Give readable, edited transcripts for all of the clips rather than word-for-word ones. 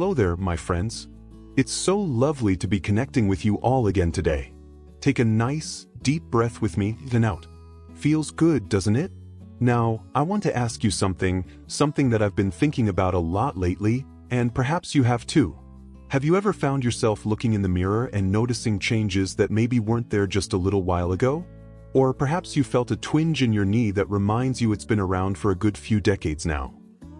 Hello there, my friends. It's so lovely to be connecting with you all again today. Take a nice, deep breath with me, then out. Feels good, doesn't it? Now, I want to ask you something that I've been thinking about a lot lately, and perhaps you have too. Have you ever found yourself looking in the mirror and noticing changes that maybe weren't there just a little while ago? Or perhaps you felt a twinge in your knee that reminds you it's been around for a good few decades now.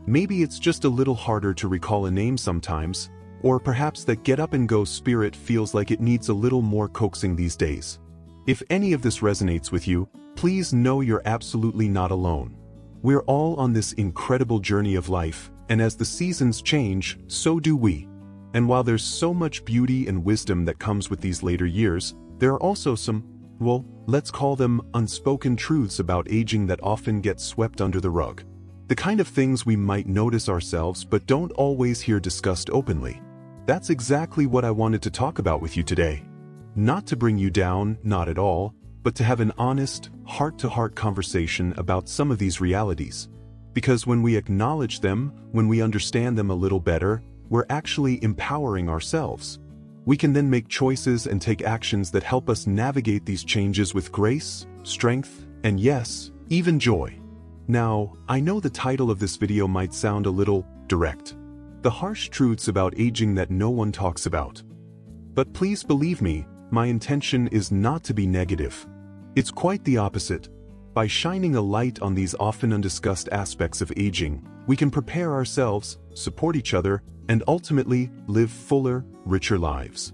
Maybe it's just a little harder to recall a name sometimes, or perhaps that get up and go spirit feels like it needs a little more coaxing these days. If any of this resonates with you, please know you're absolutely not alone. We're all on this incredible journey of life, and as the seasons change, so do we. And while there's so much beauty and wisdom that comes with these later years, there are also some, well, let's call them unspoken truths about aging that often get swept under the rug. The kind of things we might notice ourselves but don't always hear discussed openly. That's exactly what I wanted to talk about with you today. Not to bring you down, not at all, but to have an honest, heart-to-heart conversation about some of these realities. Because when we acknowledge them, when we understand them a little better, we're actually empowering ourselves. We can then make choices and take actions that help us navigate these changes with grace, strength, and yes, even joy. Now, I know the title of this video might sound a little direct. The harsh truths about aging that no one talks about. But please believe me, my intention is not to be negative. It's quite the opposite. By shining a light on these often undiscussed aspects of aging, we can prepare ourselves, support each other, and ultimately live fuller, richer lives.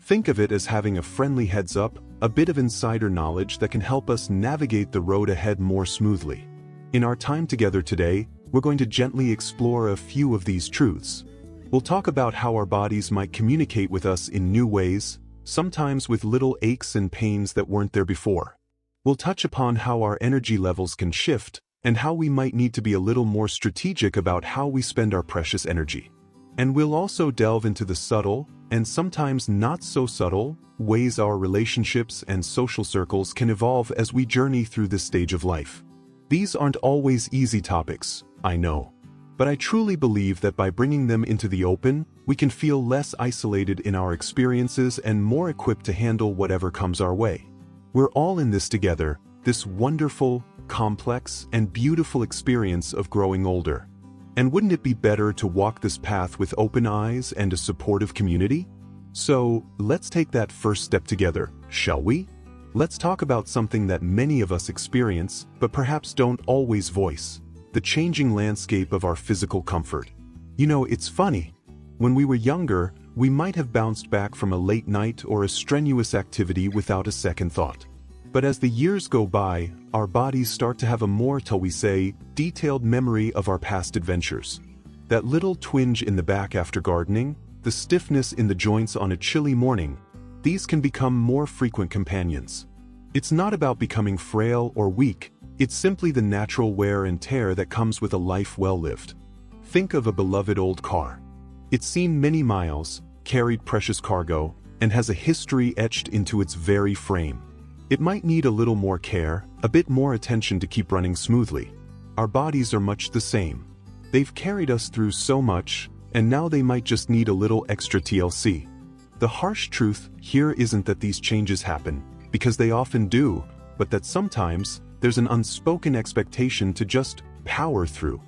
Think of it as having a friendly heads-up, a bit of insider knowledge that can help us navigate the road ahead more smoothly. In our time together today, we're going to gently explore a few of these truths. We'll talk about how our bodies might communicate with us in new ways, sometimes with little aches and pains that weren't there before. We'll touch upon how our energy levels can shift, and how we might need to be a little more strategic about how we spend our precious energy. And we'll also delve into the subtle, and sometimes not so subtle, ways our relationships and social circles can evolve as we journey through this stage of life. These aren't always easy topics, I know. But I truly believe that by bringing them into the open, we can feel less isolated in our experiences and more equipped to handle whatever comes our way. We're all in this together, this wonderful, complex, and beautiful experience of growing older. And wouldn't it be better to walk this path with open eyes and a supportive community? So, let's take that first step together, shall we? Let's talk about something that many of us experience, but perhaps don't always voice: the changing landscape of our physical comfort. You know, it's funny. When we were younger, we might have bounced back from a late night or a strenuous activity without a second thought. But as the years go by, our bodies start to have a more, till we say, detailed memory of our past adventures. That little twinge in the back after gardening, the stiffness in the joints on a chilly morning, these can become more frequent companions. It's not about becoming frail or weak, it's simply the natural wear and tear that comes with a life well lived. Think of a beloved old car. It's seen many miles, carried precious cargo, and has a history etched into its very frame. It might need a little more care, a bit more attention to keep running smoothly. Our bodies are much the same. They've carried us through so much, and now they might just need a little extra TLC. The harsh truth here isn't that these changes happen, because they often do, but that sometimes there's an unspoken expectation to just power through,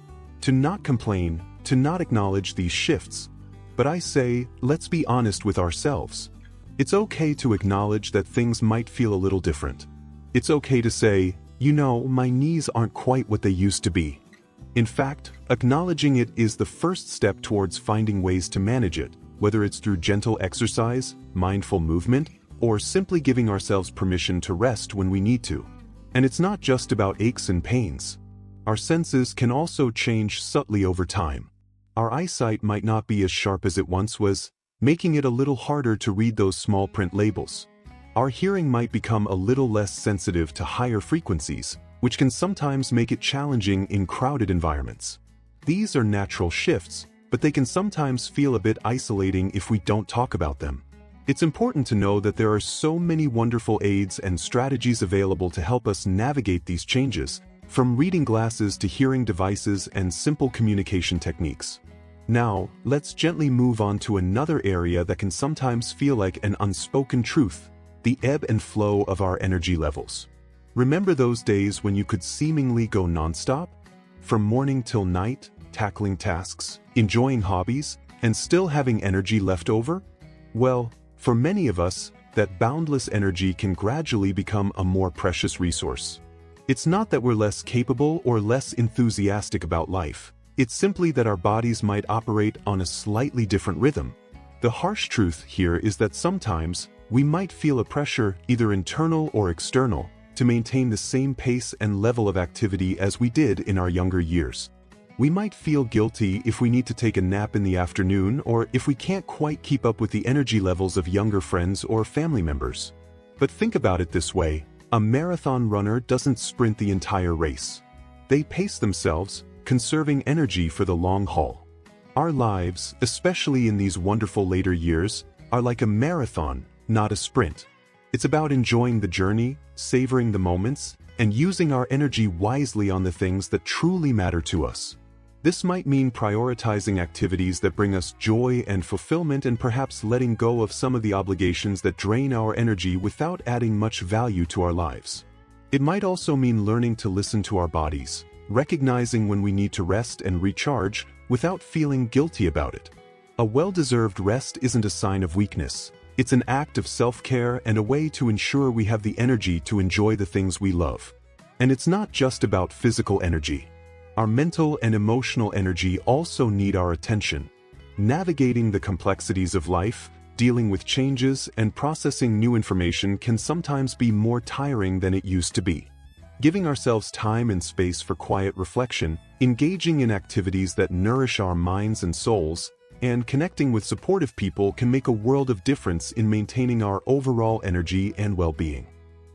to not complain, to not acknowledge these shifts. But I say, let's be honest with ourselves. It's okay to acknowledge that things might feel a little different. It's okay to say, you know, my knees aren't quite what they used to be. In fact, acknowledging it is the first step towards finding ways to manage it, whether it's through gentle exercise, mindful movement, or simply giving ourselves permission to rest when we need to. And it's not just about aches and pains. Our senses can also change subtly over time. Our eyesight might not be as sharp as it once was, making it a little harder to read those small print labels. Our hearing might become a little less sensitive to higher frequencies, which can sometimes make it challenging in crowded environments. These are natural shifts, but they can sometimes feel a bit isolating if we don't talk about them. It's important to know that there are so many wonderful aids and strategies available to help us navigate these changes, from reading glasses to hearing devices and simple communication techniques. Now, let's gently move on to another area that can sometimes feel like an unspoken truth: the ebb and flow of our energy levels. Remember those days when you could seemingly go nonstop? From morning till night, tackling tasks, enjoying hobbies, and still having energy left over? Well, for many of us, that boundless energy can gradually become a more precious resource. It's not that we're less capable or less enthusiastic about life. It's simply that our bodies might operate on a slightly different rhythm. The harsh truth here is that sometimes we might feel a pressure, either internal or external, to maintain the same pace and level of activity as we did in our younger years. We might feel guilty if we need to take a nap in the afternoon, or if we can't quite keep up with the energy levels of younger friends or family members. But think about it this way: a marathon runner doesn't sprint the entire race. They pace themselves, conserving energy for the long haul. Our lives, especially in these wonderful later years, are like a marathon, not a sprint. It's about enjoying the journey, savoring the moments, and using our energy wisely on the things that truly matter to us. This might mean prioritizing activities that bring us joy and fulfillment, and perhaps letting go of some of the obligations that drain our energy without adding much value to our lives. It might also mean learning to listen to our bodies, recognizing when we need to rest and recharge without feeling guilty about it. A well-deserved rest isn't a sign of weakness. It's an act of self-care and a way to ensure we have the energy to enjoy the things we love. And it's not just about physical energy. Our mental and emotional energy also need our attention. Navigating the complexities of life, dealing with changes, and processing new information can sometimes be more tiring than it used to be. Giving ourselves time and space for quiet reflection, engaging in activities that nourish our minds and souls, and connecting with supportive people can make a world of difference in maintaining our overall energy and well-being.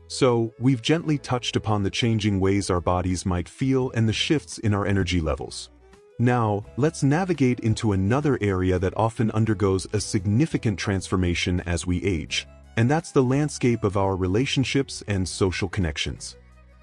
So, we've gently touched upon the changing ways our bodies might feel and the shifts in our energy levels. Now, let's navigate into another area that often undergoes a significant transformation as we age, and that's the landscape of our relationships and social connections.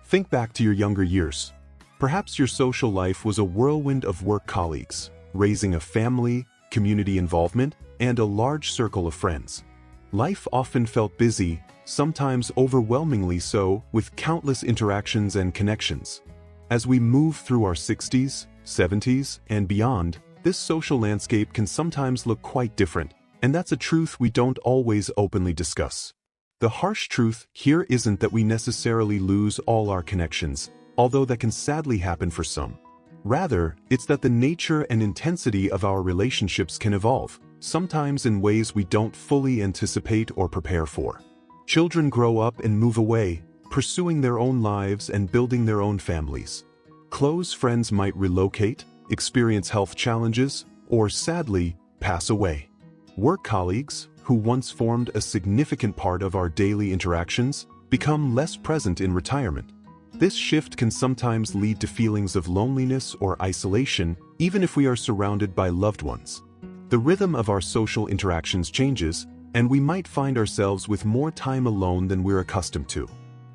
Think back to your younger years. Perhaps your social life was a whirlwind of work colleagues, raising a family, community involvement, and a large circle of friends. Life often felt busy, sometimes overwhelmingly so, with countless interactions and connections. As we move through our 60s, 70s, and beyond, this social landscape can sometimes look quite different, and that's a truth we don't always openly discuss. The harsh truth here isn't that we necessarily lose all our connections, although that can sadly happen for some. Rather, it's that the nature and intensity of our relationships can evolve, sometimes in ways we don't fully anticipate or prepare for. Children grow up and move away, pursuing their own lives and building their own families. Close friends might relocate, experience health challenges, or sadly, pass away. Work colleagues, who once formed a significant part of our daily interactions, become less present in retirement. This shift can sometimes lead to feelings of loneliness or isolation, even if we are surrounded by loved ones. The rhythm of our social interactions changes, and we might find ourselves with more time alone than we're accustomed to.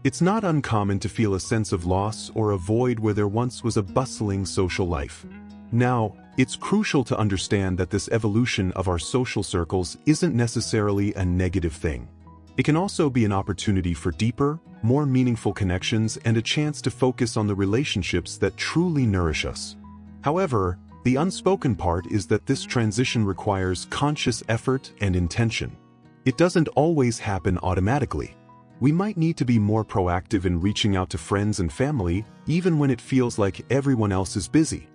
It's not uncommon to feel a sense of loss or a void where there once was a bustling social life. Now, it's crucial to understand that this evolution of our social circles isn't necessarily a negative thing. It can also be an opportunity for deeper, more meaningful connections and a chance to focus on the relationships that truly nourish us. However, the unspoken part is that this transition requires conscious effort and intention. It doesn't always happen automatically. We might need to be more proactive in reaching out to friends and family, even when it feels like everyone else is busy.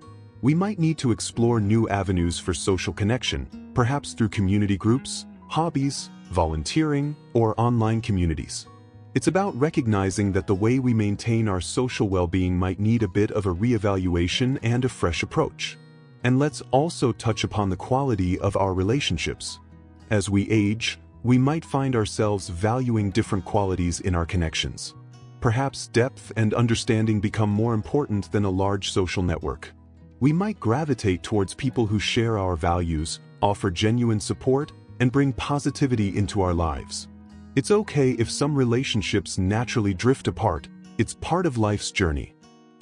We might need to explore new avenues for social connection, perhaps through community groups, hobbies, volunteering, or online communities. It's about recognizing that the way we maintain our social well-being might need a bit of a reevaluation and a fresh approach. And let's also touch upon the quality of our relationships. As we age, we might find ourselves valuing different qualities in our connections. Perhaps depth and understanding become more important than a large social network. We might gravitate towards people who share our values, offer genuine support, and bring positivity into our lives. It's okay if some relationships naturally drift apart. It's part of life's journey.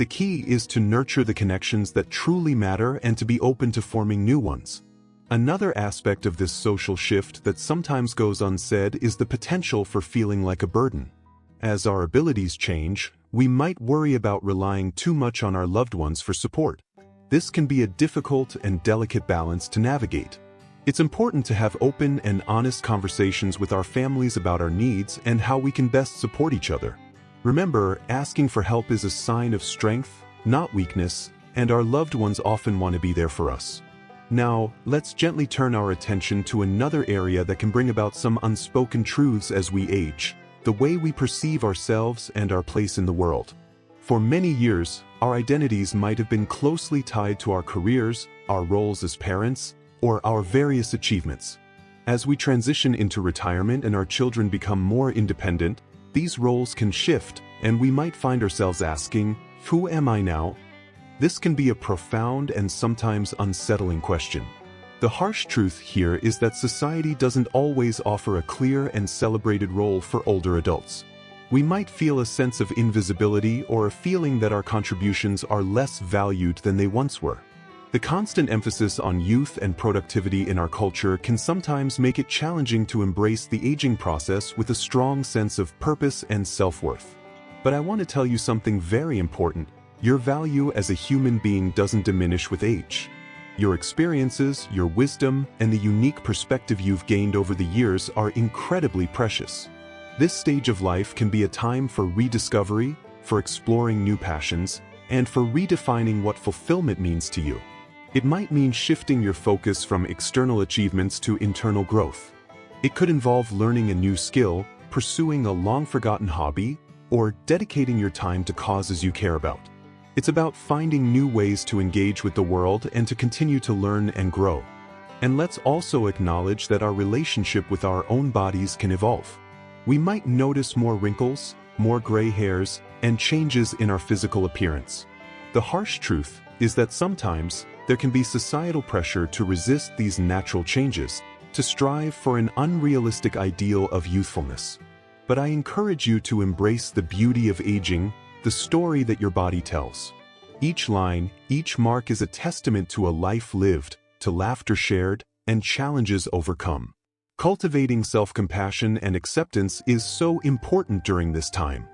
The key is to nurture the connections that truly matter and to be open to forming new ones. Another aspect of this social shift that sometimes goes unsaid is the potential for feeling like a burden. As our abilities change, we might worry about relying too much on our loved ones for support. This can be a difficult and delicate balance to navigate. It's important to have open and honest conversations with our families about our needs and how we can best support each other. Remember, asking for help is a sign of strength, not weakness, and our loved ones often want to be there for us. Now, let's gently turn our attention to another area that can bring about some unspoken truths as we age: the way we perceive ourselves and our place in the world. For many years, our identities might have been closely tied to our careers, our roles as parents, or our various achievements. As we transition into retirement and our children become more independent, these roles can shift, and we might find ourselves asking, "Who am I now?" This can be a profound and sometimes unsettling question. The harsh truth here is that society doesn't always offer a clear and celebrated role for older adults. We might feel a sense of invisibility or a feeling that our contributions are less valued than they once were. The constant emphasis on youth and productivity in our culture can sometimes make it challenging to embrace the aging process with a strong sense of purpose and self-worth. But I want to tell you something very important. Your value as a human being doesn't diminish with age. Your experiences, your wisdom, and the unique perspective you've gained over the years are incredibly precious. This stage of life can be a time for rediscovery, for exploring new passions, and for redefining what fulfillment means to you. It might mean shifting your focus from external achievements to internal growth. It could involve learning a new skill, pursuing a long-forgotten hobby, or dedicating your time to causes you care about. It's about finding new ways to engage with the world and to continue to learn and grow. And let's also acknowledge that our relationship with our own bodies can evolve. We might notice more wrinkles, more gray hairs, and changes in our physical appearance. The harsh truth is that sometimes there can be societal pressure to resist these natural changes, to strive for an unrealistic ideal of youthfulness. But I encourage you to embrace the beauty of aging, the story that your body tells. Each line, each mark is a testament to a life lived, to laughter shared, and challenges overcome. Cultivating self-compassion and acceptance is so important during this time.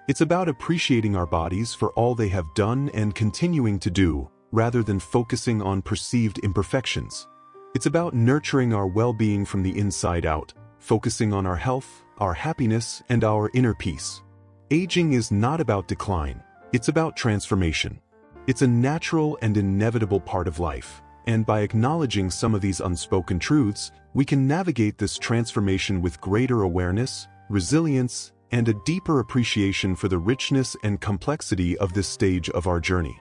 It's about appreciating our bodies for all they have done and continuing to do, rather than focusing on perceived imperfections. It's about nurturing our well-being from the inside out, focusing on our health, our happiness, and our inner peace. Aging is not about decline, it's about transformation. It's a natural and inevitable part of life, and by acknowledging some of these unspoken truths, we can navigate this transformation with greater awareness, resilience, and a deeper appreciation for the richness and complexity of this stage of our journey.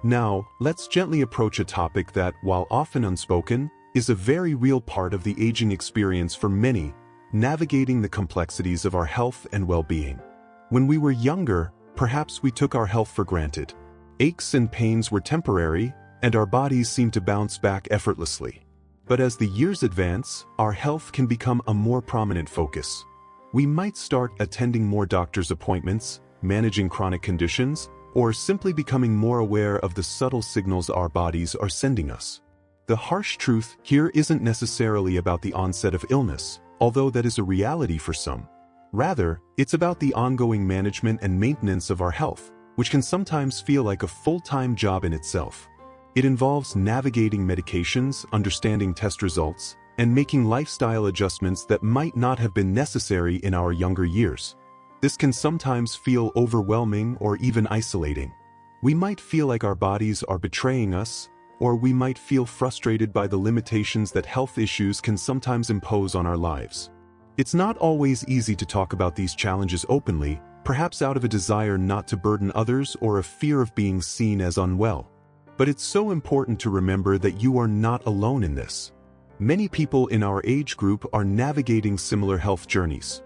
Now, let's gently approach a topic that, while often unspoken, is a very real part of the aging experience for many: navigating the complexities of our health and well-being. When we were younger, perhaps we took our health for granted. Aches and pains were temporary, and our bodies seemed to bounce back effortlessly. But as the years advance, our health can become a more prominent focus. We might start attending more doctor's appointments, managing chronic conditions, or simply becoming more aware of the subtle signals our bodies are sending us. The harsh truth here isn't necessarily about the onset of illness, although that is a reality for some. Rather, it's about the ongoing management and maintenance of our health, which can sometimes feel like a full-time job in itself. It involves navigating medications, understanding test results, and making lifestyle adjustments that might not have been necessary in our younger years. This can sometimes feel overwhelming or even isolating. We might feel like our bodies are betraying us, or we might feel frustrated by the limitations that health issues can sometimes impose on our lives. It's not always easy to talk about these challenges openly, perhaps out of a desire not to burden others or a fear of being seen as unwell. But it's so important to remember that you are not alone in this. Many people in our age group are navigating similar health journeys.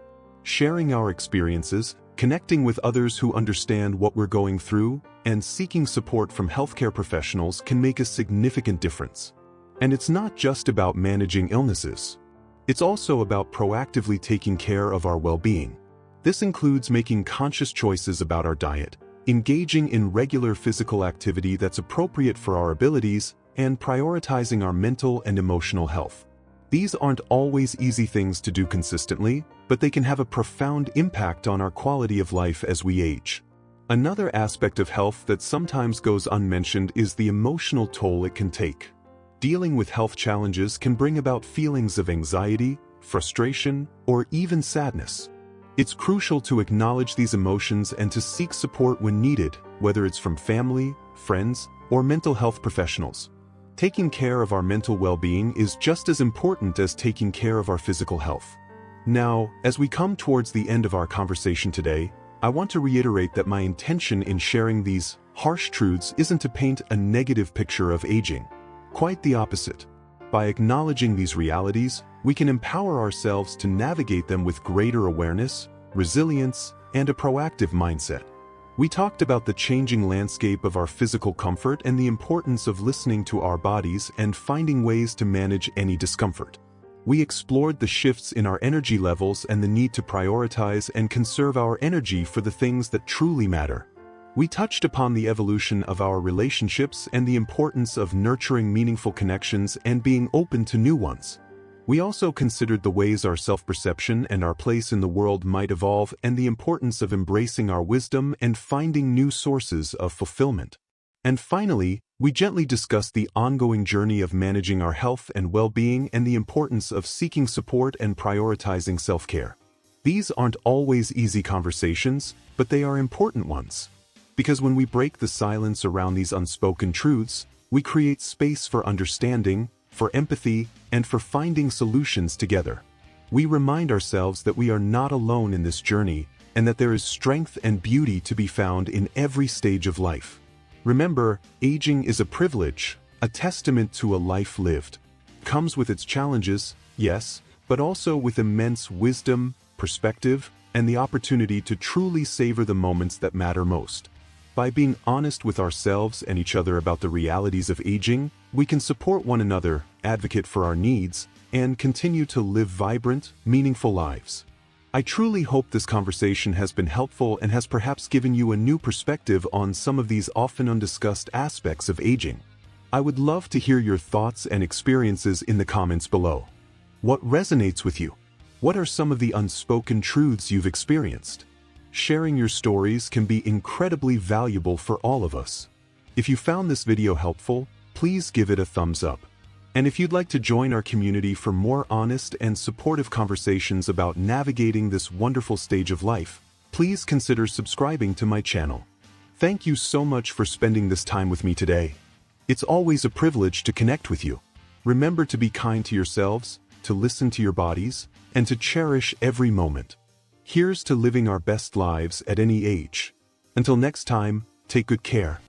Sharing our experiences, connecting with others who understand what we're going through, and seeking support from healthcare professionals can make a significant difference. And it's not just about managing illnesses. It's also about proactively taking care of our well-being. This includes making conscious choices about our diet, engaging in regular physical activity that's appropriate for our abilities, and prioritizing our mental and emotional health. These aren't always easy things to do consistently, but they can have a profound impact on our quality of life as we age. Another aspect of health that sometimes goes unmentioned is the emotional toll it can take. Dealing with health challenges can bring about feelings of anxiety, frustration, or even sadness. It's crucial to acknowledge these emotions and to seek support when needed, whether it's from family, friends, or mental health professionals. Taking care of our mental well-being is just as important as taking care of our physical health. Now, as we come towards the end of our conversation today, I want to reiterate that my intention in sharing these harsh truths isn't to paint a negative picture of aging. Quite the opposite. By acknowledging these realities, we can empower ourselves to navigate them with greater awareness, resilience, and a proactive mindset. We talked about the changing landscape of our physical comfort and the importance of listening to our bodies and finding ways to manage any discomfort. We explored the shifts in our energy levels and the need to prioritize and conserve our energy for the things that truly matter. We touched upon the evolution of our relationships and the importance of nurturing meaningful connections and being open to new ones. We also considered the ways our self-perception and our place in the world might evolve and the importance of embracing our wisdom and finding new sources of fulfillment. And finally, we gently discussed the ongoing journey of managing our health and well-being and the importance of seeking support and prioritizing self-care. These aren't always easy conversations, but they are important ones. Because when we break the silence around these unspoken truths, we create space for understanding, for empathy, and for finding solutions together. We remind ourselves that we are not alone in this journey and that there is strength and beauty to be found in every stage of life. Remember, aging is a privilege, a testament to a life lived. It comes with its challenges, yes, but also with immense wisdom, perspective, and the opportunity to truly savor the moments that matter most. By being honest with ourselves and each other about the realities of aging, we can support one another, advocate for our needs, and continue to live vibrant, meaningful lives. I truly hope this conversation has been helpful and has perhaps given you a new perspective on some of these often undiscussed aspects of aging. I would love to hear your thoughts and experiences in the comments below. What resonates with you? What are some of the unspoken truths you've experienced? Sharing your stories can be incredibly valuable for all of us. If you found this video helpful, please give it a thumbs up. And if you'd like to join our community for more honest and supportive conversations about navigating this wonderful stage of life, please consider subscribing to my channel. Thank you so much for spending this time with me today. It's always a privilege to connect with you. Remember to be kind to yourselves, to listen to your bodies, and to cherish every moment. Here's to living our best lives at any age. Until next time, take good care.